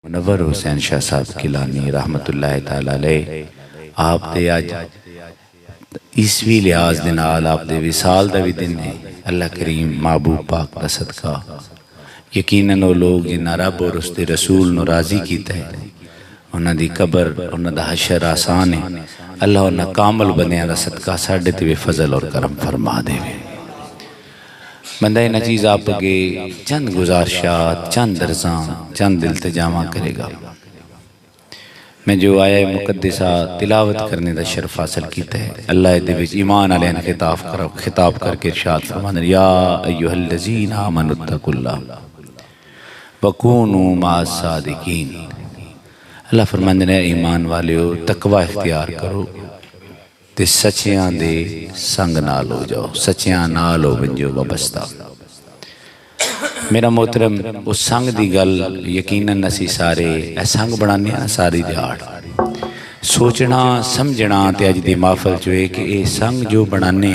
मुनव्वर हुसैन शाह साहब किलानी रहमतुल्लाह तआला अलैह आप दे अज ईसवी लिहाज दे नाल आप दे विसाल दा भी दिन है। अल्लाह करीम महबूब पाक दा सदका यकीनन वो लोग जिन्ना रब और उसके रसूल नूं राजी कीता है उन्हां दी कबर उन्हां दा हशर आसान है। अल्लाह उन्हां कामल बनिया दा सदका साडे ते भी फजल और करम फरमा देवे। बंदा इन चीज़ आप अगे चंद गुजारिशात चंद दर्जां चंद इल्तिजामा करेगा। मैं जो आया मुकद्दसा तिलावत करने का शर्फ हासिल किया है। अल्लाह दे विच ईमान वाले ने खिताब करके इरशाद फरमांदे या अय्युहल्लज़ीना आमनुत्तकुल्लाह वकूनू माअस सादिकीन। अल्लाह फरमांदे ने ईमान वालियो तकवा इख्तियार करो ते सच्चियां दे संग नाल हो जाओ, सच्चियां नाल हो बंजो वाबस्ता। मेरा मोहतरम उस संग दी गल यकीनन असी सारे संग बनाने ना सारी दिहाड़ सोचना समझना ते अज दी महफल जो है कि ये संग जो बनाने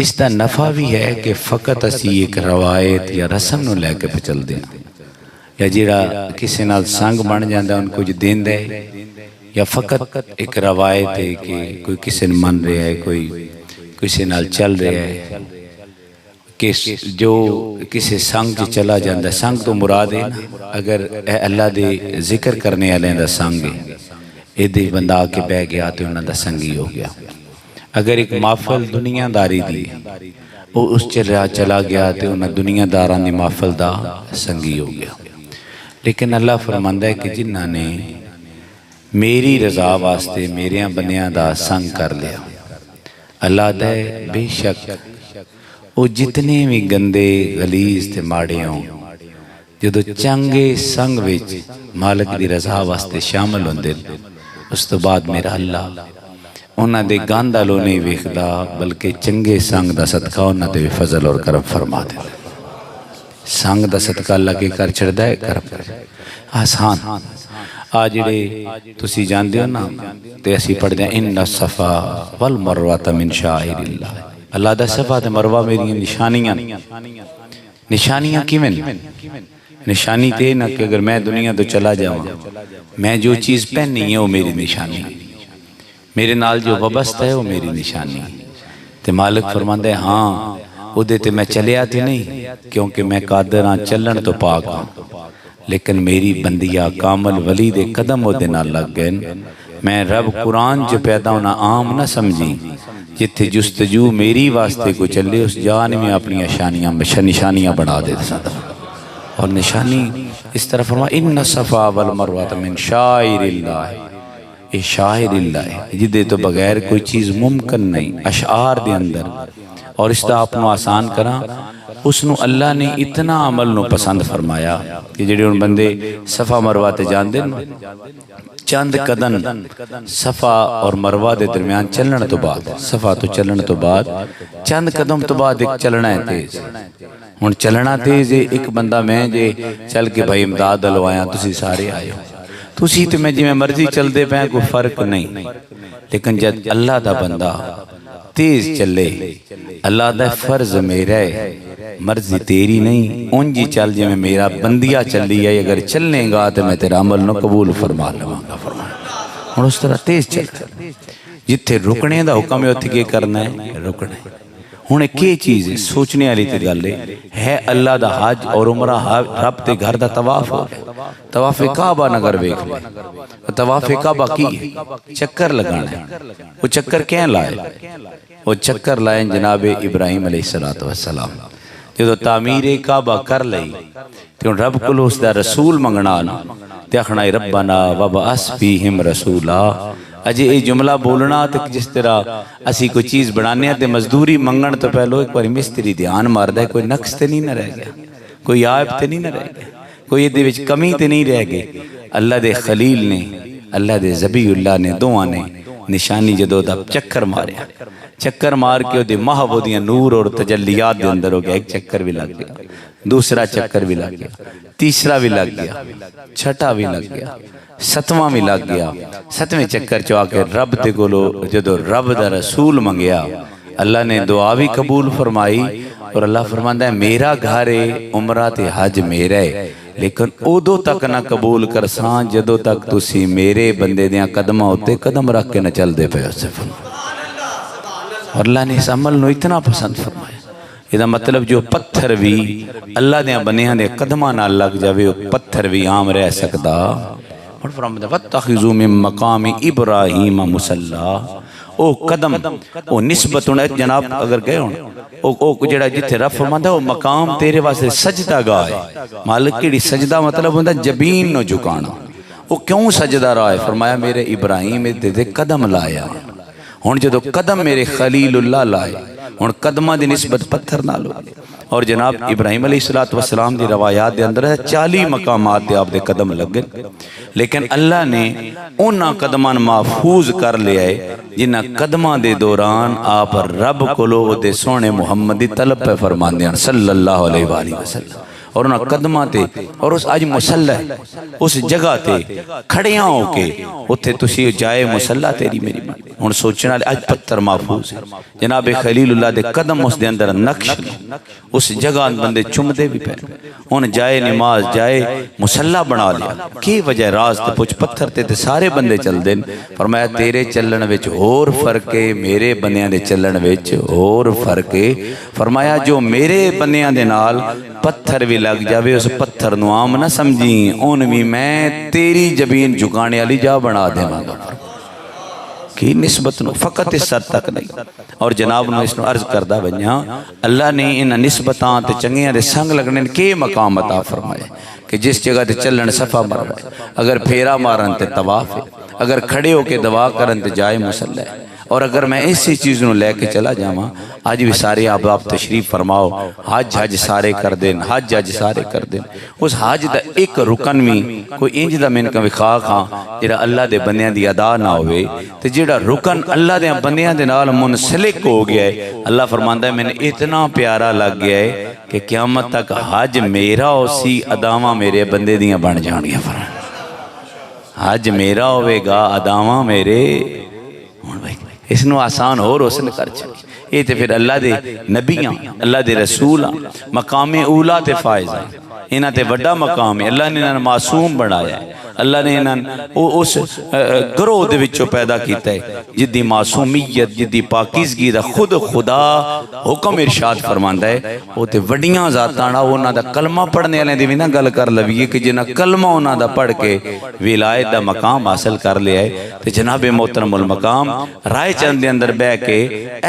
इसका नफा भी है कि फ़कत असी एक रवायत या रस्म नूं लैके चलते हैं या जिहड़ा किसी नाल संग बन जाता उन कुछ देंदा है या फ़कत एक रवायत है कि कोई किसी ने मन रहा है कोई किसी नाल चल रहा है कि जो किसी संग च चला जाता। संग तो मुराद है ना अगर अल्लाह दे जिक्र करने वाले का संग है ये बंदा आके बह गया तो उन्होंने दा संगी हो गया। अगर एक महफल दुनियादारी दी वो उस चला गया तो उन्हें दुनियादारां दी महफल दा संगी हो गया। लेकिन अल्लाह फरमांदा है कि जिन्हां ने मेरी रजा वास्ते मेरिया बंदियां दा संग कर लिया अल्लाह दा बेशक वो जितने भी गंदे गलीज ते माड़े हों जो चंगे संग विच मालिक दी रजा वास्ते शामिल होंदे उस तो बाद मेरा अल्लाह उन्हां दे गंद वालों नहीं वेखदा बल्कि चंगे संग दा सदका उन्हां ते फजल और करम फरमा देंदा। संग दा सदका अल्लाह के कर छड़दा है करम आसान। आ जिहड़े तुसी जानदे हो ना ते असीं पढ़दे इन्ना सफा वल मरवा मिन शाइरिल्लाह। अल्लाह दा सफा ते मरवा मेरी निशानियां। निशानियां किवें? निशानी ते ना कि अगर मैं दुनिया तो चला जावां मैं जो चीज़ पहनी है वो मेरी निशानी, मेरे नाल जो वाबस्ता है वो मेरी निशानी। ते मालिक फरमांदा है हाँ उहदे ते मैं चलिया ते नहीं क्योंकि मैं कादर हाँ चलन तो पाक हाँ लेकिन मेरी बंदिया कामल वली दे कदम उहदे नाल लग गए। मैं रब कुरान च पैदा होना आम ना समझी जिथे जुस्तजू मेरी वास्ते को चले उस जान में अपनी शानियां निशानियां बढ़ा दे सकता। और निशानी इस तरह फरमा इन्ना सफा वल मरवा मिन शाइरिल्लाह। ये शाइरिल्लाह है जिदे तो बगैर कोई चीज़ मुमकिन नहीं अशार दे अंदर। और इसका आपनों आसान करा उसनों अल्लाह ने इतना अमल नूं पसंद फरमाया कि जिहड़े हुण बंदे सफ़ा मरवा ते जांदे चंद कदम सफ़ा और मरवा के दरम्यान चलने तो बाद सफ़ा तो चलने तो बाद चंद कदम तो बाद एक चलना है तेज। हुण चलना तेज है एक बंदा मैं जे चल के भाई इमदाद लवाया तुसी सारे आए हो तुसी तो मैं जिवें मर्जी चलते पे कोई फर्क नहीं। लेकिन जब अल्लाह दा बंदा तेज चले अल्लाह दा फर्ज मेरा है मर्जी तेरी नहीं उंज ही चल जिवें मेरा बंदिया चली है अगर चलेगा तो मैं तेरा अमल न कबूल फरमा लवांगा। हुण उस तरह तेज चल जिथे रुकने का हुक्म है उत्थे की करना है रुकना है। हुण के चीज़ है सोचने वाली तो गल है अल्लाह दा हज और उमरा रब के घर का तवाफ हो तवाफे काबा नगर वेख ले तवाफे काबा की चक्कर लगाना है। वो चक्कर क्या लाए वो चक्कर लाए जनाबे इब्राहिम अलैहिस्सलातु वस्सलाम जो तामीर काबा कर लई तो रब को उसका रसूल मंगना तो आखना रब्बना वबअस फीहिम रसूला। अजे ये जुमला बोलना तो जिस तरह असी कोई चीज़ बनाने तो मजदूरी मंगण तो पहलो एक बार मिस्त्री ध्यान मारदा कोई नक्स तो नहीं न रह गया कोई आयब तो नहीं न रह गया कोई ये विच कमी तो नहीं रह गई। अल्लाह दे खलील ने अल्लाह दे ज़बीउल्लाह ने दोवां ने निशानी जदों दा चक्कर मारिया चक्कर मार के उहदे महब उहदियां नूर और तजल्लियात दे अंदर हो गया। एक चक्कर भी लग गया दूसरा चक्कर भी लग गया तीसरा भी लग गया छठा भी लग गया सतवां भी लग गया। सतवें चक्कर च आके रब दे कोलों जदों रब दा रसूल मंगया अल्लाह ने दुआ भी कबूल फरमाई और अल्लाह फरमांदा है मेरा घर है उमरा ते हज मेरा है, लेकिन उदों तक ना कबूल करसां जदों तक तुसी मेरे बंदे दियां कदमां उत्ते कदम रख के न चलदे पे हो। और अल्लाह ने इस अमल नूं इतना पसंद फरमाया। इसदा मतलब जो पत्थर भी अल्लाह दे बनियां दे कदमां नाल लग जावे वो पत्थर भी आम रह सकदा। और फरमाया वत्तखिज़ू मिन मकाम इब्राहीम मुसल्ला, ओ कदम ओ निस्बत हुण जनाब अगर गए हुण ओ जेड़ा जिथे रब फरमांदा वो मकाम तेरे वास्ते सजदा गाह है। मालिक केड़ी सजदा मतलब हुंदा जबीन नु झुकाना। वो क्यों सजदा रहा है? फरमाया मेरे इब्राहीम दे कदम लाया। हुण जदों कदम मेरे खलीलुल्लाह लाए हुण कदमां दी निस्बत पत्थर नाल हो। और जनाब इब्राहीम अलैहिस्सलातु वस्सलाम दी रवायात दे अंदर 40 मकामात ते आपदे कदम लगे, लेकिन अल्लाह ने उन्हां कदमां महफूज कर लिया है जिन्हां कदमां दे दौरान आप रब कोलों ओदे सोहणे मुहम्मद दी तलब पे फरमांदे हन सल्लल्लाहु अलैहि वसल्लम। और उन्हां कदमां ते और उस अज मुसल्ला उस जगह ते खड़ियां होके उत्थे तुसी जाए मुसल्ला तेरी मेरी हुण सोचने वाले अज पत्थर महफूज है। जनाब खलीलुल्लाह दे कदम उस दे अंदर नक्श उस जगह बंदे चुमदे भी पे। हुण जाए नमाज जाए मुसल्ला बना लिया, की वजह राज ते पुछ पत्थर ते सारे बंदे चलदे न। फरमाया तेरे चलण विच होर फर्क है, मेरे बंदियां दे चलण विच होर फर्क है। फरमाया जो मेरे बंदियां दे नाल पत्थर भी लग जावे उस पत्थर नूं आम ना समझी, उन भी मैं तेरी जबीन झुकाने वाली जा बना देवांगा। की निस्बत नूं फकत इस हद तक नहीं। और जनाब नूं इसनूं अर्ज करदा वञा अल्लाह ने इन निस्बतां ते चंगियां दे संग लगने के मकाम अता फरमाए कि जिस जगह ते चलन सफा मरना, अगर फेरा मारन ते तवाफ है, अगर खड़े होके दुआ करन ते जाए मुसल्ला है। और अगर मैं इसी चीज़ नूं लैके चला जावां अज भी सारे आप तशरीफ फरमाओ हज हज सारे कर देन, हज हज सारे कर देन। उस हज का एक रुकन भी कोई इंज दा मैनू विखा खां जिहड़ा अल्लाह दे बंदियां दी अदा ना होवे ते जिहड़ा रुकन अल्लाह दे बंदियां दे नाल मुनसलिक हो गया है। अल्लाह फरमांदा है मैंने इतना प्यारा लग गया है कि क़यामत तक हज मेरा होसी अदावां मेरे बंदे दियां बन जाणगियां। हज मेरा होवेगा अदावां मेरे। हुण भाई इसनों आसान होर हुसन कर छड़ी। ये तो फिर अल्लाह दे नबियां अल्लाह दे रसूल मकामे ऊला ते फायज़ है, इन्हां ते वड्डा मकाम है। अल्लाह ने इन्हां मासूम बनाया है, अल्लाह ने इन्हां उस गरोह दे विचों पैदा कीता है जिद्दी मासूमियत जिद्दी पाकीज़गी दा खुद खुदा हुक्म इरशाद फरमांदा है। वो तो वड्डियां ज़ातां ना उन्हां दा कलमा पढ़ने वाले दी भी ना गल कर लवीए कि जिन्हां कलमा उन्हां दा पढ़ के विलायत दा मकाम हासिल कर लिया है। तो जनाब मोहतरमुल मकाम राय चंद दे अंदर बह के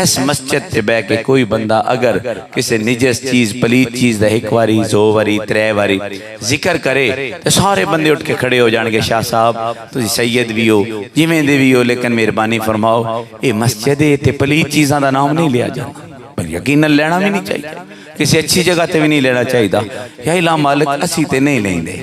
इस मस्जिद से बह के कोई बंदा अगर किसी निजस चीज़ पलीत चीज़ दा एक बारी 2 बारी 3 बारी जिक्र करे तो सारे बंदे उठ के खड़े हो जाएंगे। शाह साहब तुसी सैयद भी हो जिमें दे भी हो, लेकिन मेहरबानी फरमाओ ये मस्जिद ते पलीत चीज़ों का नाम नहीं लिया जाता। यकीन लेना भी नहीं चाहिए, किसी अच्छी जगह ते भी नहीं लेना चाहिए। या इला मालिक असी ते नहीं लेंदे,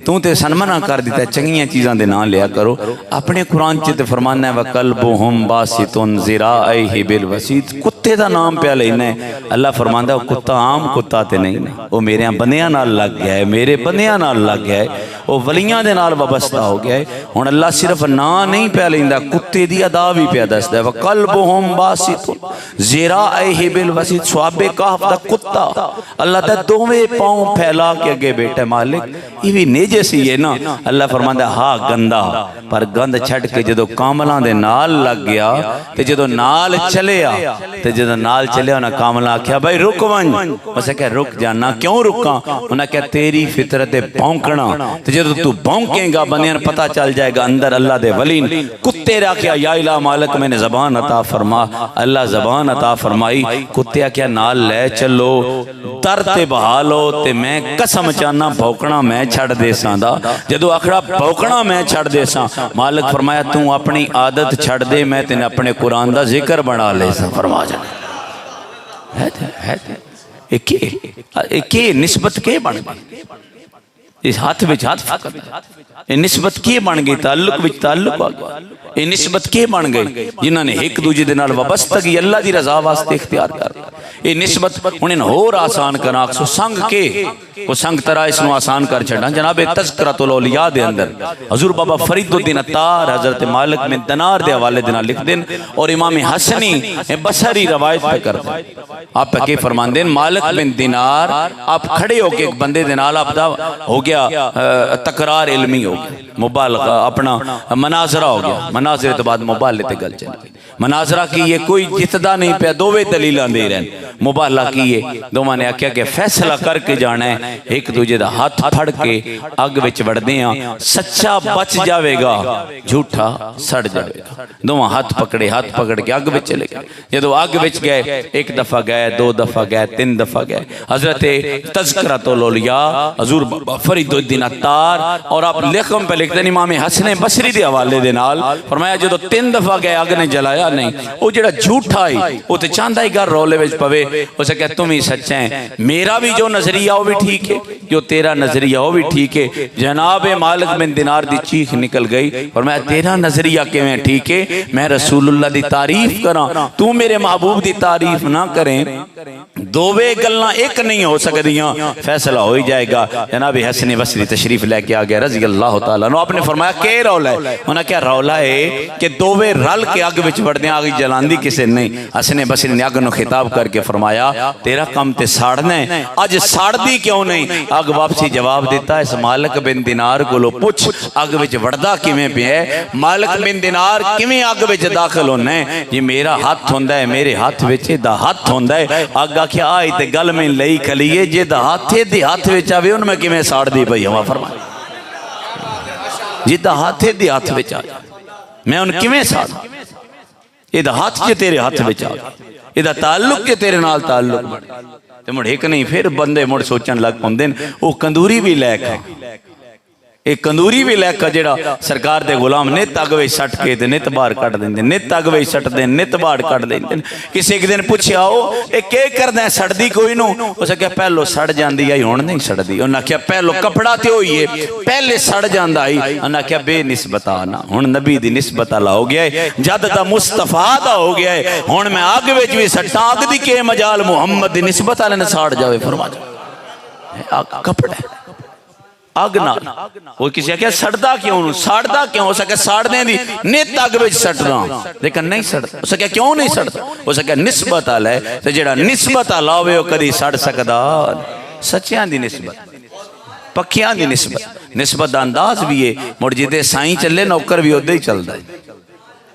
तू तो सन मना कर दिता चंगियां चीज़ों के नाम लिया करो। अपने कुरान च तो फरमाना है वकल्बुहुम बासितुन ज़िराइहि बिल वसीत, कुत्ते का नाम पिया लेना है। अल्लाह फरमांदा वो कुत्ता आम कुत्ता तो नहीं ना, वो मेरे बंदियां नाल लग गया है, मेरे बंदियां नाल लग गया है, वो वलियां दे नाल वाबस्ता हो गया है। हुण अल्लाह सिर्फ ना नहीं पिया लेंदा, कुत्ते दी अदा भी पिया दसदा है। वकल्बुहुम बासितुन ज़िराइहि बिल वसीत, स्वाबे कहफ दा कुत्ता अल्लाह दा दोवें पांव फैला के अगे बैठा मालिक ये भी नेजस ही है ना। अल्लाह फरमांदा हा गंदा, पर गंद छड़ के जदों कामलां दे नाल लग गया ते जदों नाल चलिया ते जदों नाल चलिया ना कामला आख्या भाई रुक वंज, उसे कहा रुक जाना क्यों रुका? उन्हें कहा तेरी फितरत है भौंकना, ते जदों तू भौंकेगा बंदियां पता चल जाएगा अंदर अल्लाह दे वली कुत्ते रखिया या इला मालिक मैंने जबान अता फरमा। अल्लाह जबान अता फरमाई, कुत्ते आख्या नाल ले चलो दर ते बहाल हो ते मैं कसम चाहना भौंकना मैं छड़ दे सां। जदों आखड़ा भौंकना मैं छड़ दे सां, मालिक फरमाया तू अपनी आदत छड़ दे मैं तेने अपने कुरान दा जिक्र बना ले सां। फरमा जा के निस्बत के बन गई, इस हाथ विच हाथ ये निस्बत के बन गई, ताल्लुक विच ताल्लुक आ गया। ये निस्बत के बन गई जिन्हां ने एक दूजे दे नाल वाबस्तगी अल्लाह दी रजा वास्ते इख्तियार कर। ये निस्बत हुण होर आसान करा आखसो संग के वो संग तरह इसनू आसान कर छड़ा। जनाब तज़किरतुल औलिया दे अंदर हजूर बाबा फरीदुद्दीन अत्तार हजरत मालिक बिन दिनार दे हवाले दे नाल लिख देन और इमाम हसनी बसरी रवायत पे करते आप के फरमांदे मालिक बिन दिनार आप खड़े होके एक बंदे दे नाल आपदा हो गया तकरार इल्मी हो गया, मुबालगा अपना मनाजरा हो गया। मनाजरे तो बाद मुबाले ते गल चल गई। मनाजरा की ये कोई जितदा नहीं पे, दोवे दलीलां दे रहे हैं। मुबाला की ये दोवां ने आख्या कि फैसला करके जाना है, एक दूजे दा हाथ फड़ के अग विच वड़दे आ, सच्चा बच जाएगा झूठा सड़ जाएगा। दोवां हाथ पकड़ के अग विच चले गए। जदों अग विच गए, एक दफा गए, दो दफा गए, तीन दफा गए। हजरत तज़किरतुल औलिया हजूर बाबा फरीदुद्दीन अत्तार और आप लेखम पे लिखते इमाम हसन बसरी दे हवाले दे नाल फरमाया जदों तीन दफा गए अग ने जलाया नहीं, वो जेड़ा झूठा है वो तो चाहता ही घर रौले विच पवे। उसे कह तुम ही सच्चा है, मेरा भी जो नजरिया वो भी ठीक है, जो तेरा नजरिया वो भी ठीक है। जनाब मालिक बिन दिनार दी चीख निकल गई और मैं तेरा नजरिया किवें ठीक है, मैं रसूलुल्लाह दी तारीफ करा, तू मेरे महबूब दी तारीफ ना करें, दोवे गल्लां एक नहीं हो सकदियां, फैसला हो ही जाएगा। जनाब हसन बसरी तशरीफ लेके आ गया रज़ी अल्लाह तआला अन्हु। आपने फरमाया के रौला है? उन्हें क्या रौला है कि दोवे रल के अग विच वड़दे, आग जलांदी किसे नहीं। हसन बसरी ने अग नूं खिताब करके फरमाया तेरा काम ते साड़ना है, अज साड़दी क्यों नहीं? अग वापसी जवाब दिता इस मालिक बिन दिनार कोलों पुछ अग विच वड़दा किवें पिया है, मालिक बिन दिनार किवें अग विच दाखिल होना है? जी मेरा हाथ हुंदा है, मेरे हाथ विच इहदा हाथ हुंदा है। अग आख्या आई ते गल में लई खलीए, जिहदा हाथ इहदे हाथ विच आवे उन्हें मैं किवें साड़दी पई हवा। फरमाया जिहदा हाथ इहदे हाथ विच आ मैं उन किवें साड़, इहदा हाथ जे तेरे हाथ विच आ, इहदा ताल्लुक जे तेरे नाल ताल्लुक बन ते मुड़ एक नहीं फिर बंदे मुड़ सोचन लग पौंदे ने वो कंदूरी भी लै खा, एक कंदूरी भी लैका जेड़ा सरकार दे गुलाम नित अग विच सट के ते नित बाहर कट देंदे, नित अग विच सटदे नित बाहर कट देंदे। किसी एक दिन पूछया ओ ए के करदा है, सड़दी कोई नु? उसे कहा पहलो सड़ जांदी आई हुण नहीं सड़दी। उन्हें आख्या पहलो कपड़ा ते होई है, पहले सड़ जांदा आई। उन्हें आख्या बेनिस्बता ना, हुण नबी दी निस्बत आला हो गया है, जद दा मुस्तफा दा हो गया है, हुण मैं अग विच भी सट्टा, अग दी के मजाल मुहम्मद दी निस्बत आले ने साड़ जावे। फरमाया अग कपड़ा है अग नाल। वो किसी क्या सड़दा क्यों, साड़दा क्यों? हो सके साड़ने दी नित अग विच सटना, लेकिन नहीं सड़दा। हो सके क्यों नहीं सड़दा? हो सके निस्बत आला है, ते जेड़ा निस्बत आला होवे वो कदी सड़ सकदा। सच्चियां दी निस्बत, पक्कियां दी निस्बत, निस्बत दा अंदाज भी है। मुड़ जिदे साईं चले नौकर भी उदे ही चलदा है,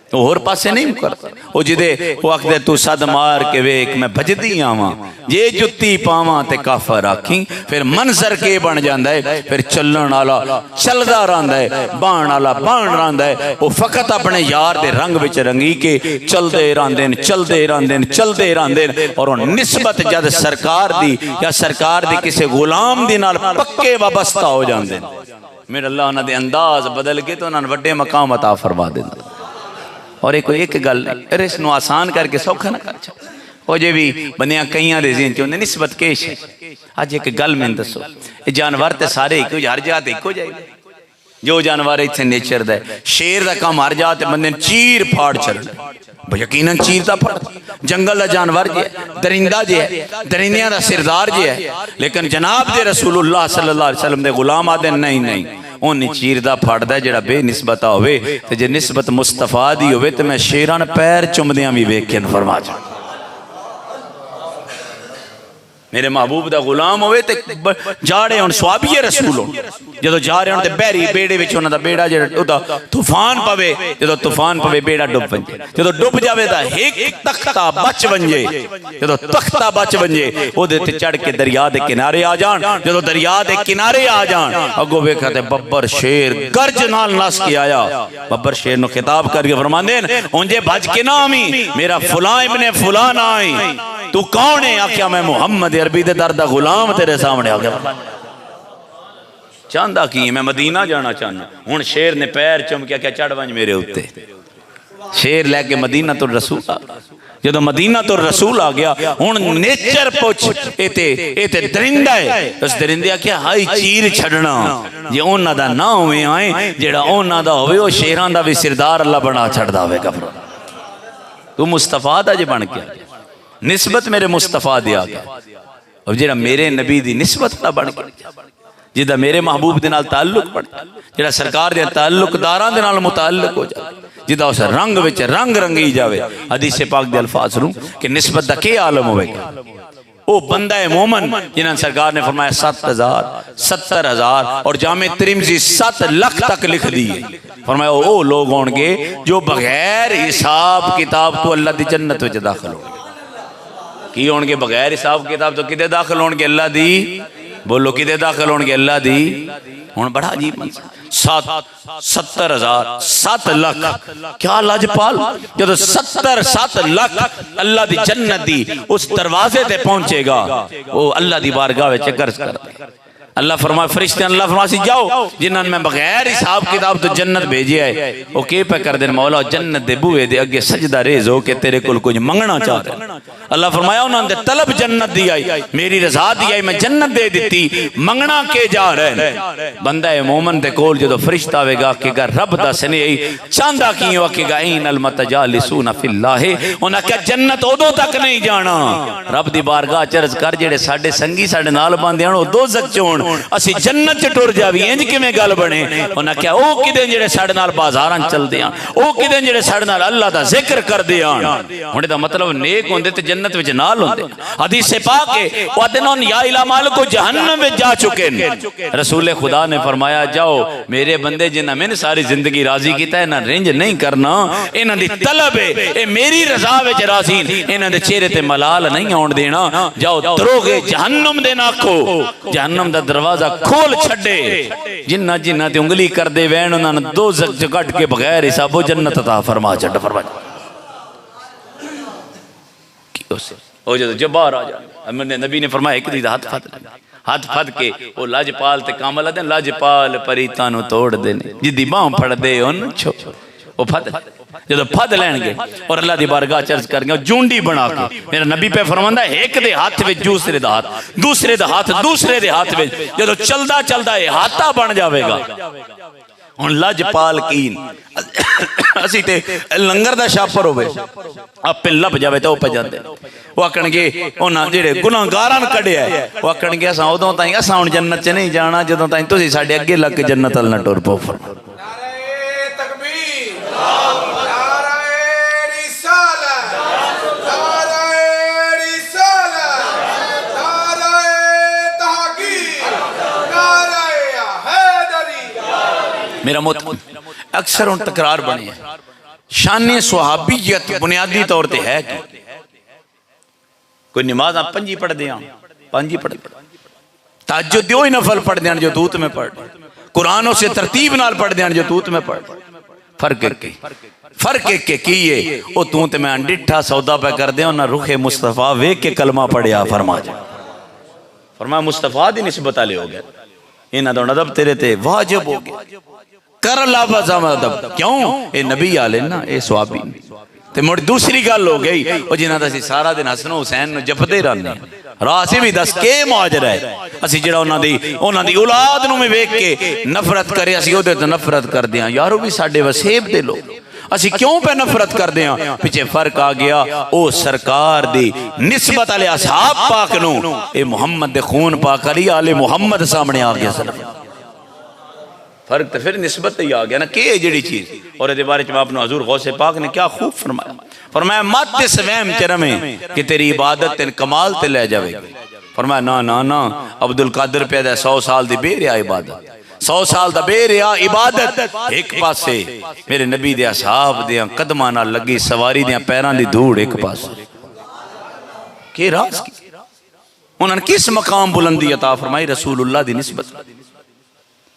तो होर पासे नहीं करता। वो जिदे वो आखदे तू सद मार के वेख मैं भजदी आवां, जे जुत्ती पावां ते काफर आखी। फिर मंजर के बन जांदा है, फिर चलण वाला चलदा रहिंदा है, बाण वाला बाण रहिंदा है। वो फकत अपने यार दे रंग विच रंगी के चलदे रहिंदे ने, चलदे रहिंदे ने, चलदे रहिंदे ने। और निस्बत जद सरकार दी या सरकार दी किसी गुलाम दी नाल पक्के वाबस्ता हो जांदे ने, मेरे अल्लाह उन्हां दे अंदाज बदल के तो उन्हां नूं वड्डे मकाम अता फरमा दिंदा। और एक गल अरे इसनूं आसान करके सौखा ना कर छो जे भी बंदियां कईयां दे ज़हन च होंदे निस्बत केश है। अज एक गल मैनूं दसो, ये जानवर ते सारे इक्को, हर जगह ते इक्को जाए। जो जानवर इत्थे नेचर दा है, शेर दा काम हर जगह ते बंदे चीर फाड़ छड़ना, यकीनन चीर दा फाड़। जंगल दा जानवर जे है, दरिंदा जे है, दरिंदियां दा सिरदार जे है। लेकिन जनाब दे रसूलुल्लाह सल्लल्लाहु अलैहि वसल्लम दे गुलाम आदे नहीं नहीं, उन्हें चीरदा फाड़दा जेड़ा बेनिस्बता होवे। ते जे निस्बत मुस्तफा दी होवे ते मैं शेरां पैर चुमदियां भी वेख के फरमा जा, मेरे महबूब दा गुलाम होवे ते जाड़े हुण स्वाबीए रसूल हो, जदों जा रहे होण ते बहरी बेड़े विच उन्हां दा बेड़ा जेड़ा ओदा तूफान पवे, जदों तूफान पवे बेड़ा डुब वंजे, जदों डुब जावे तां एक तख्ता बच वंजे, जदों तख्ता बच वंजे ओदे ते चढ़ के दरिया दे किनारे आ जाण। जदों दरिया दे किनारे आ जाण अगों वेखा ते बब्बर शेर गर्ज नाल नस के आया। बब्बर शेर नूं खिताब करके फरमांदे ने उंजे भज के ना आवी, मेरा फलां इब्ने फलां ना आई, तू कौन है? आख्या मैं मुहम्मद अरबी दे दर दा गुलाम तेरे सामने आ गया। चाहता की मैं मदीना जाना चाहना। हुण शेर ने पैर चुम के क्या चढ़ वंज मेरे उत्ते। शेर लैके मदीना तो रसूल आ गया। जदों मदीना तो रसूल आ गया, हुण नेचर पुछ एते दरिंदा है। उस दरिंदे आख्या हाई चीर छड़ना, जे उन्हां दा ना होवे आए जेड़ा उन्हां दा होवे ओ शेरां दा भी सिरदार अल्लाह बना छड़दा होवेगा। तू मुस्तफा दा जे बन के निस्बत मेरे मुस्तफा दी आ गया। और जिहड़ा मेरे नबी दी निस्बत दा बन गया, जिहदा मेरे महबूब दे नाल ताल्लुक बन गया, जिहड़ा सरकार दे ताल्लुकदारां दे नाल मुताल्लिक हो जाए, जिहदा उस रंग विच रंग रंगी जावे। हदीस पाक दे अल्फाज रूं कि निस्बत दा के आलम होवेगा। ओ बंदा है मोमन जिन्हें सरकार ने फरमाया 7,000 70,000 और जामे तिरमिज़ी 7 लाख तक लिख दिए। फरमाया ओ लोग होंगे जो बगैर हिसाब किताब तो अल्लाह दी जन्नत में दाखिल होंगे। की होंगे बगैर हिसाब किताब तो किदे दाखिल होंगे? अल्लाह दी। बोलो किदे दाखिल होंगे? अल्लाह दी। हुण बड़ा अजीब 70,000 7 लाख क्या लाजपाल, जब 7 लाख अल्लाह दी जन्नत दी उस दरवाजे ते पहुंचेगा, वो अल्लाह दी बारगाह विच अर्ज करदा। अल्लाह फरमाए फरिश्ते अल्लाह फरमासी जाओ जिन्होंने मैं बगैर हिसाब किताब तो जन्नत भेजी है, वो के पे कर देन मौला जन्नत दे बूहे दे अगे सजदा रेज हो के तेरे कोल कुछ मंगना चाह रहे। अल्लाह फरमाया उन्होंने तलब जन्नत दी आई, मेरी रजा दी आई, मैं जन्नत दे दी, मंगना के जा रहे। बंदा है मोमन दे कोल जो फरिश्ता आवेगा आखेगा रब दस नहीं चाहता की आखेगा इन अलमतजालिसूना फिल्लाह, उन्हें क्या जन्नत उदों तक नहीं जाना। रब दी बारगाह चर्ज कर जेड़े साडे संगी साडे नाल बांधे हन, वो दोज़ख च होण असी जन्नत च टुर जावी, इंज किवें गल बने। उन्हें क्या ओ किदे जेड़े साडे नाल बाजारां चलदे आं, ओ किदे जेड़े साडे नाल अल्लाह दा जिक्र करदे आं। हुण दा मतलब नेक होंदे ते जन्नत विच नाल होंदे। हदीस पाक है वदनन या इला मालिको जहन्नम विच जा चुके हैं। रसूल खुदा ने फरमाया जाओ मेरे बंदे जिन्हां मैंने सारी जिंदगी राजी कीता, इन्हां रिंज नहीं करना, इन्हां दी तलब है ए मेरी रजा विच राजी, इन्हां दे चेहरे ते मलाल नहीं आउण देना। जाओ तरोगे जहन्नम दे नाखो, जहन्नम दा दरवाजा खोल छड़े। जिन्ना जिन्ना ते उंगली कर दे वैन उन्होंने दोज़ख च कट के बगैर हिसाबो जन्नत अता फरमा छड़ फरमा। ओ जो बाहर आ जा मैंने नबी ने फरमाया एक दी हाथ फद के वो लाजपाल ते कामल आदे लाजपाल परीतां नु तोड़ देने, जिदी बांह फड़ दे उन छो वो फद जो फद लैणगे और अल्लाह दी बारगाह चर्च करगे जूंडी बना के। मेरा नबी पे फरमांदा एक दे हाथ विच दूसरे दा हाथ, दूसरे दा हाथ दूसरे दे हाथ विच, जो चलदा चलदा ये हाथा बन जाएगा। हुण लजपाल कीन असी ते लंगर दा छापर होवे आपे लभ जावे तो पे जांदे, वो आखणगे उन्हां जेड़े गुनाहगारां कढिया है, वो आखणगे असां उदों ताईं असां हुण जन्नत च नहीं जाना जदों ताईं तुसीं साडे अगे लग के जन्नत अल ना टुर पओ। मेरा मुत अक्सर उन तकरार बनी है। शान सुहाबियत बुनियादी तौर पे है कि कोई नमाज आप 5 पढ़ दे 5 पढ़ ताज्जुद दो ही नफल पढ़ दें जो दूत में पढ़, कुरान से तरतीब नाल पढ़ दें जो दूत में पढ़। फर्क एक के किए ओ तू ते मैं अंडिठा सौदा पे कर दे ना रुखे मुस्तफा वेख के कलमा पढ़िया फरमा जा। फरमा मुस्तफा दी निस्बत ले हो गया, इन्हां दा अदब तेरे ते वाजिब हो गया कर ला अदब। क्यों ये नबी आले ना ये सवाबी ते मुड़ दूसरी गल हो गई वो जिन्हां दा असीं सारा दिन हसन हुसैन नूं जपदे रहंदे राह असीं भी दस के मुआजरा है। असीं जिहड़ा उन्हां दी औलाद नूं भी वेख के नफरत करे असीं ओहदे ते नफरत करदे हां। यार वो भी साडे वसेब दे लोग, असीं क्यों पे नफरत करदे हां? पिछे फर्क आ गया ओ सरकार दी निस्बत अले असहाब पाक नूं ए मुहम्मद दे खून पाक अली आले मुहम्मद सामने आ गया। फर्क तो फिर निस्बत ही आ गया ना कि जड़ी चीज। और ये बारे में आपने हजूर गौसे पाक ने क्या खूब फरमाया, फरमाया मत इस वहम च रमे कि तेरी इबादत तेन कमाल ते ले जाएगी। फरमाया ना ना ना अब्दुल कादिर पे 100 साल दी बेरिया इबादत, 100 साल दा बेरिया इबादत एक पासे, मेरे नबी दे असहाब दे कदमां नाल लगी सवारी दे पैरां दी धूड़ एक पासे। के राज की उन्होंने किस मकाम बुलंदी अता फरमाई? रसूलुल्लाह दी निस्बत।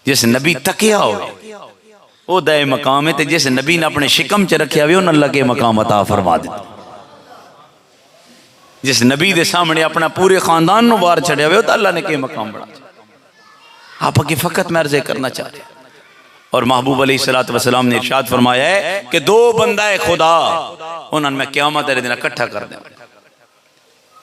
जिस नबी तकिया हो दे मकाम है, जिस नबी ने अपने शिकम च रखा हो अल्लाह के मकाम अता फरमा दे। जिस नबी दे सामने अपना पूरे खानदान नूं वार छड़िया हो तो अल्लाह ने के मकाम बना। आप अगे फकत मैं अर्ज़ करना चाह रहे। और महबूब अलैहिस्सलातु वस्सलाम ने इरशाद फरमाया है कि 2 बंदा है खुदा उन्होंने मैं क़यामत वाले दिन इकट्ठा कर दें।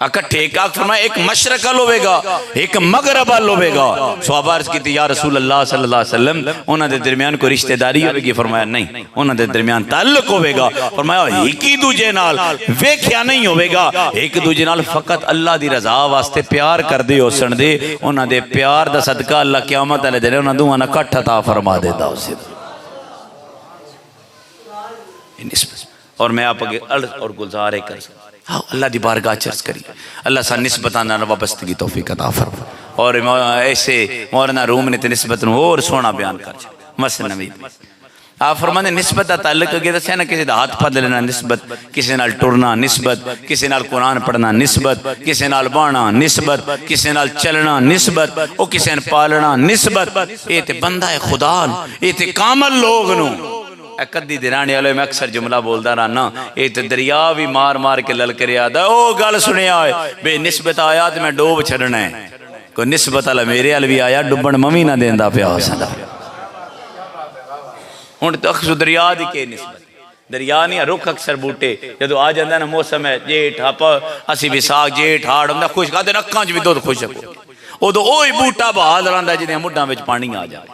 इकट्ठे एक फरमाया एक मशरक अल होगा एक मगरब अल होगा। सहाबा अर्ज की या रसूल अल्लाह सल्लल्लाहु अलैहि वसल्लम उन्हां दे दरमियान कोई रिश्तेदारी होगी? फरमाया नहीं, उन्हां दे दरमियान ताल्लुक होगा। फरमाया एक ही दूजे नाल वेख्या नहीं होगा, एक दूजे नाल फकत अल्लाह दी रजा वास्ते प्यार करदे हो सन दे। उन्हां दे प्यार दा सदका अल्लाह क़यामत वाले दिन उन्हां दोवां दा इकट्ठ अता फरमा देता उसे। और मैं आप अगे अर्ज और गुजार है कर हाँ अल्लाह दी बारगाह चर्च करी अल्लाह सा निस्बताना वाबस्तगी तौफीक अता फरमा। और ऐसे मौलाना रूम ने तो निस्बत और सोना बयान कर मसन नवी आप फरमाने निस्बत का ताल्लुक अगे दसिया ना, किसी का हाथ फड़ लेना निस्बत, किसी नाल टुरना निस्बत, किसी नाल कुरान पढ़ना निस्बत, किसी नाल बाणा निस्बत, किसी नाल चलना निस्बत, वो किसी ने पालना निस्बत। ये तो बंदा है खुदा, ये तो कामल लोग नू कदी दिराने वाले मैं अक्सर जुमला बोलता रहना, ये तो दरिया भी मार मार के ललकर आता ओ गल सुनिया बे निस्बत आया तो मैं डोब छड़ना है, कोई निस्बत वाला मेरे वाल भी आया डुबन मवी ना देंदा पिया सदा। हुण तो अक्सर दरिया दी के निस्बत दरिया नहीं रुख अक्सर बूटे जो आ जाता ना मौसम है जेठ आप असी विसाख जेठ हाड़ होंगे खुश खाते अखा च भी दुध खुश उदो ओ बूटा बहा लांदा जिन्हें मुड्ढां विच पानी आ जाए।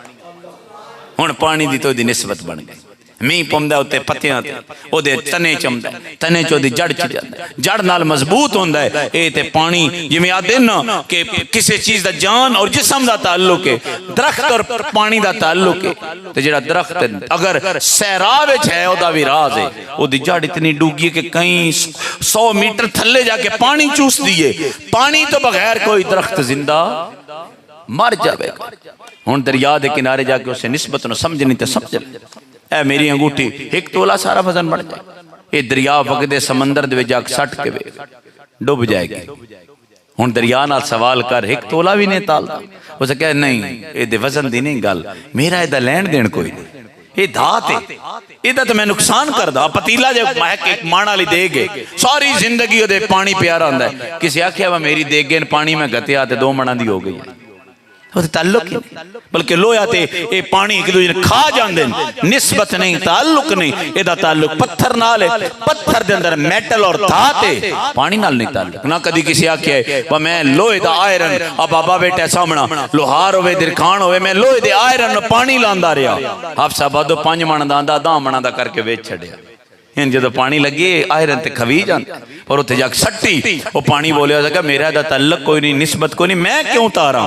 हुण पानी दी तो दी निस्बत बन गई, मीह पौंदा उत्ते पत्तियां ते ओदे तने चमदा तने चो दी जड़ च जांदा जड़ नाल मजबूत होंदा है। ए ते पानी जिवें आदे ना कि किसी चीज दा जान और जिस्म दा ताल्लुक है, दरख्त और पानी दा ताल्लुक है। ते जेड़ा दरख्त अगर सहरा विच है ओदा भी राज है, ओदी जड़ इतनी डूंगी कि कई 100 मीटर थल्ले जाके पानी चूसदी है। पानी तो बगैर कोई दरख्त जिंदा मर जाएगा। हुण दरिया दे किनारे जाके उसे निस्बत नूं समझनी ते समझ ए मेरी अंगूठी एक तोला सारा वजन बढ़ जाए। ये दरिया वगदे समंदर दे विच जाके सट के डुब जाएगी। हुण दरिया नाल सवाल कर एक तोला भी नहीं तालदा, उसे कहे नहीं ये वजन दी नहीं गल, मेरा इहदा लैण देण कोई नहीं, ये धात है इहदा तो मैं नुकसान करदा। पतीला जो महक एक माण वाली देगे सारी जिंदगी ओदे पानी प्यारा हुंदा है, किसी आख्या वा मेरी देगे पानी में गतिया ते 2 मणां दी हो गई है, ताल्लुक ही बल्कि लोया ते ये पानी एक दूसरे खा जाते निस्बत नहीं ताल्लुक नहीं। एदा ताल्लुक पत्थर नाल है, पत्थर दे अंदर मेटल और धात है, पानी नाल नहीं ताल्लुक। ना कदी किसी आख्या वा मैं लोहे दा आयरन आ बाबा बेटा सामना लोहार होवे दिरखान होवे मैं लोहे दे आयरन पानी लांदा रहा हाफसा बादो 5 मण दा आंदा 10 मण दा करके वेच छड़िया। इन जो पानी लगे आयरन ते खवी जाता और उत्थे जाके सट्टी वो पानी बोलिया सका मेरा दा ताल्लुक कोई नहीं निस्बत कोई नहीं, मैं क्यों तारा।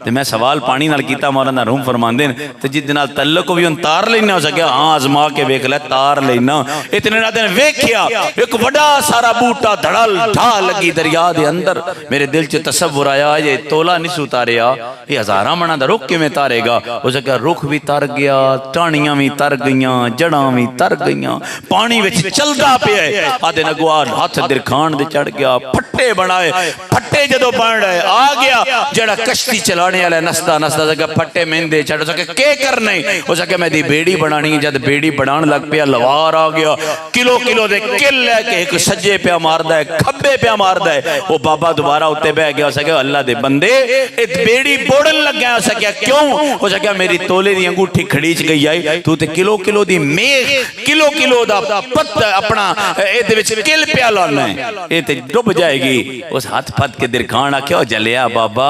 तो मैं सवाल पानी नाल कीता, मौलाना रूम फरमांदे ने ते जिस नाल ताल्लुक भी उन तार लेना हो सके हाँ आजमा के वेख लै तार लेना। इतने ना दिन वेख्या एक बड़ा सारा बूटा धड़ल ढा लगी दरिया दे अंदर, मेरे दिल च तसव्वुर आया ये तोला नहीं सुतारिया ये 1000 मणा दा रुख किवें तारेगा। उस कहा रुख भी तर गया, टाणियां भी तर गईयां, जड़ां भी तर गईयां, पानी चलता पे आदे नगवार हाथ दिरखान दे चढ़ गया, फट्टे बनाए फट्टे जदों बन रहे आ गया जेड़ा कश्ती चलाने वाला नसदा नसदा सके फट्टे मेंदे चढ़ सके के करने हो सके मैं दी बेड़ी बनानी। जब बेड़ी बनान लग पिया लवार आ गया किलो किलो दे किल लेके एक सज्जे पे मारदा है खब्बे पे मारदा है। वो बाबा दोबारा उत्ते बह गया सके अल्लाह दे बंदे ए बेड़ी बोड़न लग गया सके क्यों हो सके मेरी तोले दी अंगूठी खड़ीच गई आई तू ते किलो किलो दी मेघ किलो किलो दा अपना ए किल पिया लाना है ये ते डुब जाएगी। उस हाथ फत के दिरखान आख्या जलिया बाबा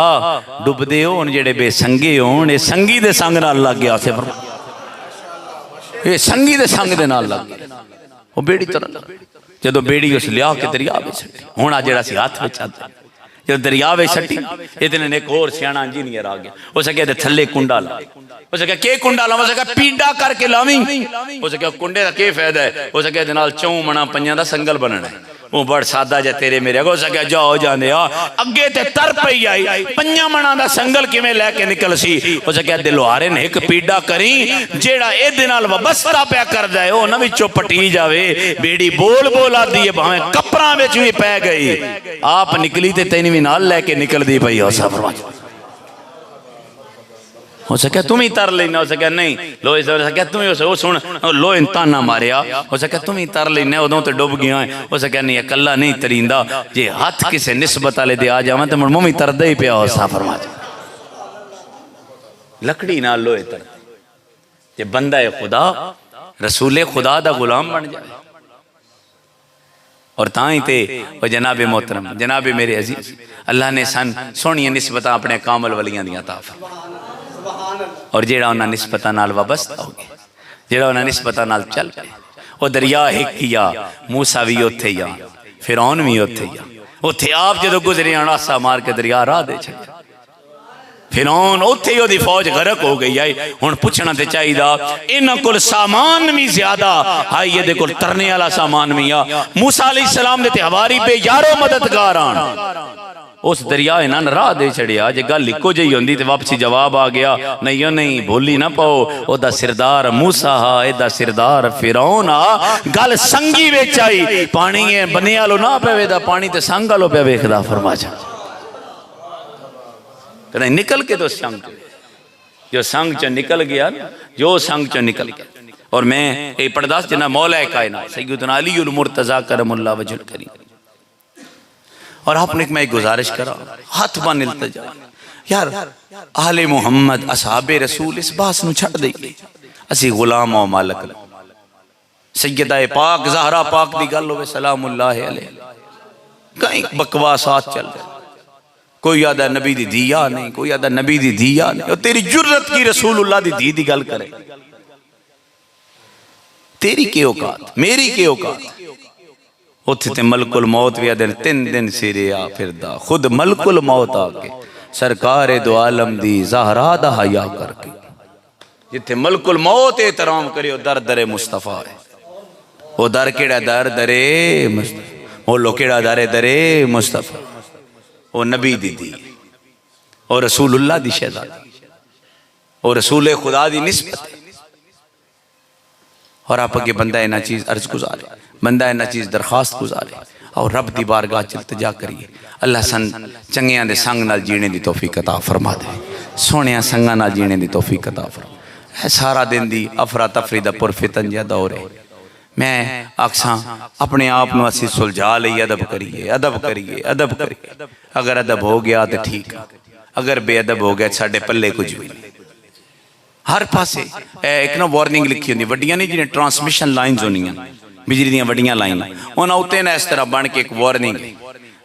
डुबदे हो जेड़े बेसंगे होण ये संगी दे संग नाल लग गया से ये संगी दे संग दे नाल लग गया वो बेड़ी तरन जदों बेड़ी उस लिया के दरिया विच हुण आ जेड़ा सी हाथ विच आंदा जब दरिया में सट्टी इतने ने एक और सियाना इंजीनियर आ गया उसे कहते थल्ले कुंडा ला उसे कहा के कुंडा लावा उसे कहा पीड़ा करके लावी उसे कहा कुंडे का के फायदा है उसे कहते नाल 4 मणा पंजां दा संगल बनना है वो बड़ सादा जा तेरे मेरे अगो उसे कहा जाओ जाने आ अगे ते तर पई आई 5 मणा दा संगल किवें लेके निकल सी उसे कहा दिलवारे ने एक पीड़ा करी जेड़ा ए दे नाल वबस्ता पिया करदा है ओ ना विचों पटी जावे बेड़ी बोल बोल आदी है भावें कपरां विच भी पै गई आप निकली ते तैनूं भी नाल लेके निकलदी पई हो सफर हो सके तुम ही तर लेना हो सके नहीं लोहे से सके तुम ही हो सुन लोहे ताना मारिया हो सके तुम ही तर लेना उदों तो डुब गया हो सके नहीं अकला नहीं तरींदा जे हाथ किसे निस्बत वाले दे आ जावां तो मुड़ मुंह तरदा ही पिया हो सफर लकड़ी नाल लोहे तर जे बंदा है खुदा रसूले खुदा दा गुलाम बन जाए और ताई ते वो जनाब मोहतरम जनाब मेरे अजीज अल्लाह ने सन सोहनियां निस्बतां अपने कामल वलियां दियां अता फरमाई और जेड़ा उन्हां निस्बतां नाल वाबस्ता हो गया जेड़ा उन्हां निस्बतां नाल चल पे वो दरिया एक ही आ मूसा भी उत्थे ही आ फिरौन भी उत्थे ही आ उत्थे आप जदों गुजरे आसा मार के दरिया राह दे छड्या फिरौन उत्थे ही ओदी फौज गरक हो गई है हुण पुछना ते चाहिदा इन्हां कोल सामान भी ज्यादा हाई ये कोल तरने वाला सामान भी आ मूसा अलैहिस्सलाम दे ते हवारी पे यारो मददगार आन उस दरिया इन्हां राह दे छड़िया जे गल इको जी होंदी ते वापसी जवाब आ गया नहीं नहीं भूली ना पाओ ओदा सिरदार मूसा हा एदा सिरदार फिरौन आ गल संगी विच आई पानी बने वालो ना पवे दा पानी ते संग वालो पे वेखदा फरमाया कहीं निकल के तो संग जो संग च निकल गया जो संग च निकल गया और मैं ये पढ़दास जना मौला कायनात सैयदना अलीउल मुर्तज़ा करमुल्लाह वजहुल करीम और आपने मैं गुजारिश करा हाथ बन इल्तिजा यार आले मुहम्मद असहाबे रसूल इस बास नु छड़ दईए असी गुलाम और मालक सैयदा पाक ज़हरा पाक दी गल होवे सलामुल्लाह अलैहा कई बकवासात चल रहे कोई आदा नबी दी दिया नहीं कोई आदा नबी दी दिया नहीं तेरी जुर्रत की रसूलुल्लाह दी दी दी गल करे तेरी के औकात मेरी के औकात उत्थे ते मलकुल मौत भी आदे 3 दिन सिरे आ फिरदा खुद मलकुल मौत आके सरकार दो आलम दी ज़हरा दा हया करके जिथे मलकुल मौत एहतराम करे दर दरे मुस्तफा है वो दर केड़ा दर दरे मुस्तफा मोलो केड़ा दरे दरे मुस्तफा वो नबी दीदी और रसूलुल्लाह दी शहजादी और रसूल खुदा दी निस्बत और आप अगे बंदा इना चीज अर्ज गुजारे बंदा इना चीज दरखास्त गुजारे और रब दी बारगाह च इल्तिजा करिए अल्लाह सन चंगियां दे संग नाल जीने दी तौफीक अता फरमा दे सोहणियां संगां नाल जीने दी तौफीक अता फरमा सारा दिन दी अफरा तफरी दा पुरफितन जिहा दौर है मैं आखसा अपने आप को असी सुलझा लीए अदब करिए अदब करिए अदब करिए अगर अदब हो गया तो ठीक अगर बेअदब हो गया साडे पल्ले कुछ भी नहीं हर पासे एक ना वार्निंग लिखी होंगी वड्डियां नहीं जिन्हें ट्रांसमिशन लाइन्स होनियां बिजली दी वड्डियां लाइन उन्हें उत्ते ना इस तरह बन के एक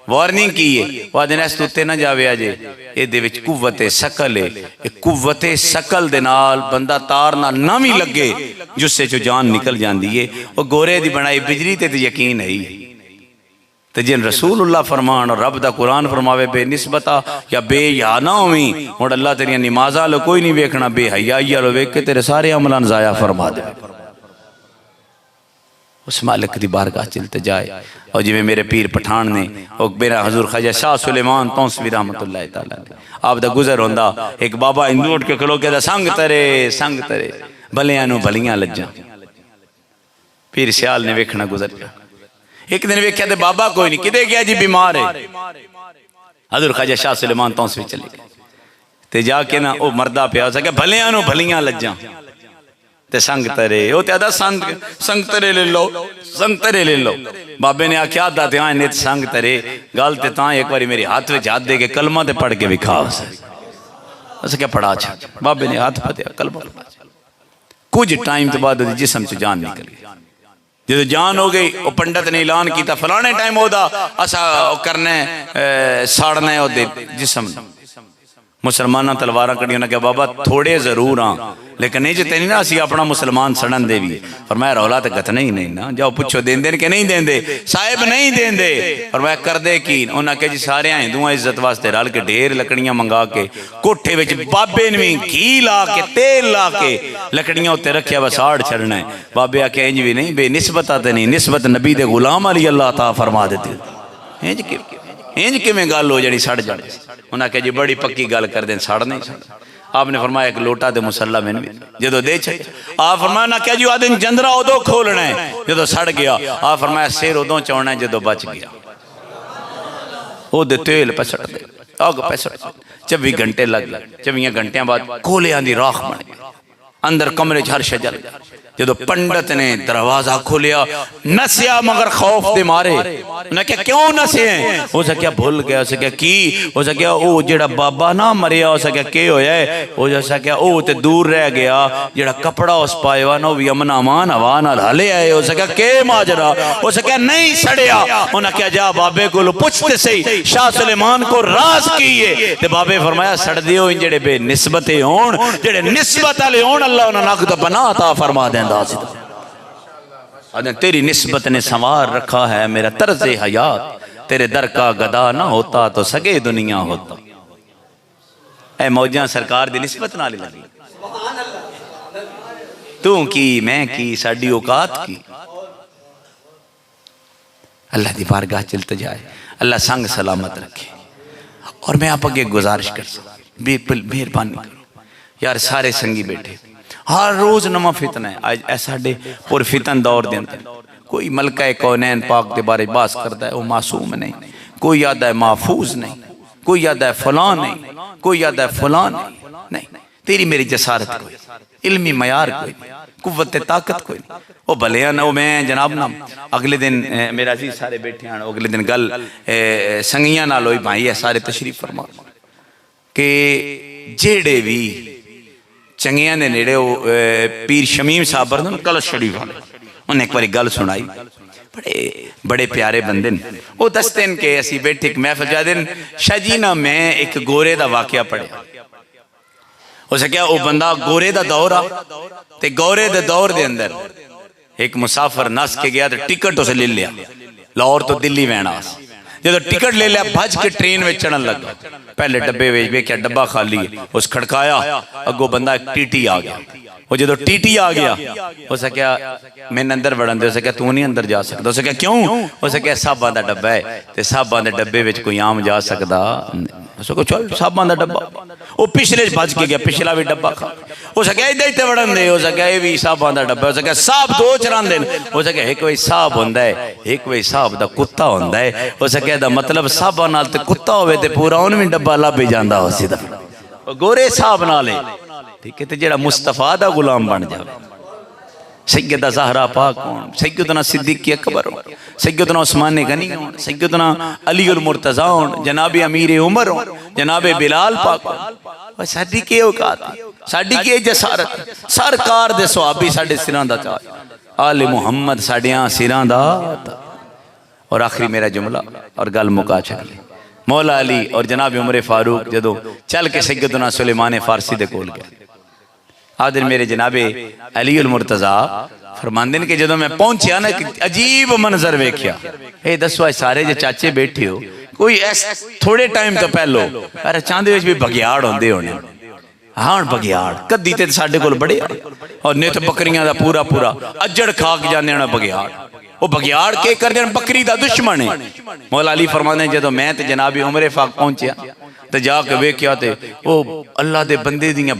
वार्निंग की है वह दिन इस उत्ते ना जावे अजे ये कुव्वते सकल है कुव्वते सकल दे नाल बंदा तार ना भी लगे जुस्से चो जान निकल जाती है वह गोरे दी बनाई बिजली ते यकीन है तो जिन रसूलुल्लाह फरमान और रब दा कुरान फरमावे बेनिस्बता या बेया ना होवी हुण अल्लाह तेरियां नमाज़ां लो कोई नहीं वेखना बेहयाई वालो वेख के तेरे सारे अमलां ज़ाया फरमा दे उस मालिक की बारगाह च इल्तिजा और जिवें मेरे पीर पठान ने और मेरा हजूर ख्वाजा शाह सुलेमान तौंसवी रहमतुल्लाह तआला आप दा गुजर होंदा एक बाबा हिंदू उठ के खलो के संग तरे भलियां नूं भलियां लज्जां पीर सियाल ने वेखना गुजर गया एक दिन वेख्या ते बाबा कोई नहीं किते गया जी बीमार है हजूर ख्वाजा शाह सुलेमान तौंसवी चले गए ते जाके ना वो मरदा पिया सके भलियां नूं भलियां लज्जां ते संग तरे वो त्यादा संग तरे ले लो बाबे ने आख्या दा ध्यान ने संग तरे गल ते तां एक बारी मेरे हाथ में हाथ दे के कलमा ते पढ़ के विखा उस क्या पढ़ा छा बाबे ने हाथ पढ़िया कलमा कुछ टाइम के बाद जिसम च जान निकल गई जो जान हो गई वो पंडित ने ऐलान किया फलाने टाइम ओदा असा करना साड़ना है ओदे जिसम मुसलमाना तलवार कड़ियों ने कहा बाबा थोड़े जरूर हाँ लेकिन ये नहीं ना असी अपना मुसलमान सड़न दे भी पर मैं रौला तो गतना ही नहीं ना जाओ पुछो देंदे कि नहीं देंदे साहिब नहीं देंदे और मैं कर दे की उन्हें कहा जी सारे हिंदुआ इज्जत वास्ते रल के ढेर लकड़ियां मंगा के कोठे विच बाबे ने भी घी ला के तेल ला के लकड़ियां उत्ते रखिया बस आड़ छड़ना है बाबे आखे इंज भी नहीं बेनिस्बत तो नहीं निस्बत नबी दे गुलाम अली अल्लाह ता फरमा देते इंज किवें गल हो जड़ी सड़ जाए उन्हें कहा जी बड़ी पक्की गल कर दें सड़ नहीं सड़ आपने फरमाया एक लोटा दे मुसल्ला मैंने भी जो दे छे आप फरमाया ना क्या जी आ दिन जंदरा उदो खोलना है जो सड़ गया आप फरमाया सिर उदो चौना है जो बच गया वो तेल पसड़ दे अग पसड़ 24 घंटे लग 24 घंटिया बाद कोलियां दी राख बन गई अंदर कमरे हर शे जल जो पंडित ने दरवाजा खोलिया नसिया मगर खौफ दे मारे उन्हें क्या क्यों नसे हो सकिया भूल गया हो सकिया की हो सकिया वो जेड़ा बाबा ना मरिया हो सकिया के होया हो सकिया वो ते दूर रह गया जेड़ा कपड़ा उस पाया ना भी अमन अमान हवा नाल हले आए हो सकिया के माजरा हो सकिया नहीं सड़िया उन्हें क्या जा बाबे को पुछते सही शाह सुलेमान को राज की है ते बाबे फरमाया सड़दे हो जेड़े बेनिस्बते होण जेड़े निस्बत वाले होण अल्लाह उन्हां नक दा पनाह अता फरमा देंदा तेरी निस्बत ने संवार रखा है मेरा तर्ज हयात तेरे दर का गदा ना होता तो सगे दुनिया होता ए मौजा सरकार दी निस्बत नाल लगी तू की मैं की साडी औकात की अल्लाह दी बारगाह चलते जाए अल्लाह संग सलामत रखे। और मैं आप अगे गुजारिश कर बिल्कुल मेहरबानी करो यार सारे संगी बैठे हर रोज नवा फितना है आज साडे पुर फितन दौर दे अंदर कोई मलका कौनैन पाक के बारे बास करता है वो मासूम नहीं कोई याद है महफूज नहीं कोई याद है फलां नहीं कोई याद है फलां नहीं तेरी मेरी जसारत कोई इल्मी मयार कोई कुव्वत ताकत कोई वो भले ना वो मैं जनाब ना अगले दिन मेरा जी सारे बैठे हैं अगले दिन गल संगियां नाल होई भाई है सारे तशरीफ फरमा के जेड़े भी चंगिया ने नेड़े पीर शमीम साहब कलश शरीफ वाले उन्हें एक बार गल सुनाई बड़े बड़े प्यारे बंदे वो दसते हैं कि असी बैठे एक महफिल जा दिन शाजीना मैं एक गोरे का वाकया पढ़िया हो सकिया वो बंदा गोरे का दौर आ ते गोरे दे दौर दे अंदर एक मुसाफिर नस के गया तो टिकट उसे ले लिया लाहौर तो दिल्ली वैना जो टिकट ले लिया भज के ट्रेन में चढ़न लगा पहले डब्बे वेख्या डब्बा खाली है उस खड़काया अगो बंदा एक टीटी आ गया वो जो टीटी आ गया हो सकिया मैंने अंदर वड़न दे हो सकिया तू नहीं अंदर जा सकता हो सकिया क्यों हो सकिया साबा का डब्बा है तो साबा के डब्बे में कोई आम जा सकता सको चल साबा का डब्बा वो पिछले भज के गया पिछला भी डब्बा खा हो सकिया इधर इतने वड़न दे हो सकिया ये भी साबा का डब्बा हो सकिया साहब दो चरांदे हो सकिया एक वही साहब होंदा है एक वही साहब का कुत्ता होंदा है हो सकिया दा मतलब साहबा नाल ते कुत्ता होवे ते पूरा उन भी डब्बा लभ ही जांदा हो सीधा गोरे साहब नाल ठीक है तो जेड़ा मुस्तफा दा गुलाम बन जाए सैयदा ज़हरा पाक होन सैयदना सिद्दीक़ अकबर होन सैयदना उस्मान गनी होन सैयदना अली उल मुर्तज़ा होन जनाब अमीर उमर होन जनाब बिलाल पाक होन साडी की औकात साडी की जसारत सरकार दे सहाबी साडे सिरां दा ताज आले मुहम्मद साडियां सिरां दा और आखिरी मेरा जुमला और गल मुका छड़ी मौला अली और जनाब उमर फारूक जदों चल के सैयदना सुलेमान फारसी दे कोल गए आदर मेरे जनाबे अली उल मुर्तज़ा फरमांदे ने कि जदों मैं पहुंचा ना एक अजीब मंजर वेख्या ए दसो सारे जे चाचे बैठे हो कोई थोड़े टाइम तो पहलो अरे चांदे विच भी बगियाड़ होंदे होने हाँ बगियाड़ कद्दी ते साडे कोल बड़े और नित बकरियां दा पूरा पूरा अजड़ खा के जांदे ने बगियाड़ वो बगियाड़ के कर देन बकरी दा दुश्मन है मौला अली फरमांदे जदों मैं ते जनाब उमर फाक पहुंचा तो जाके वेख्या ते ओ अल्लाह दे बंदे दियां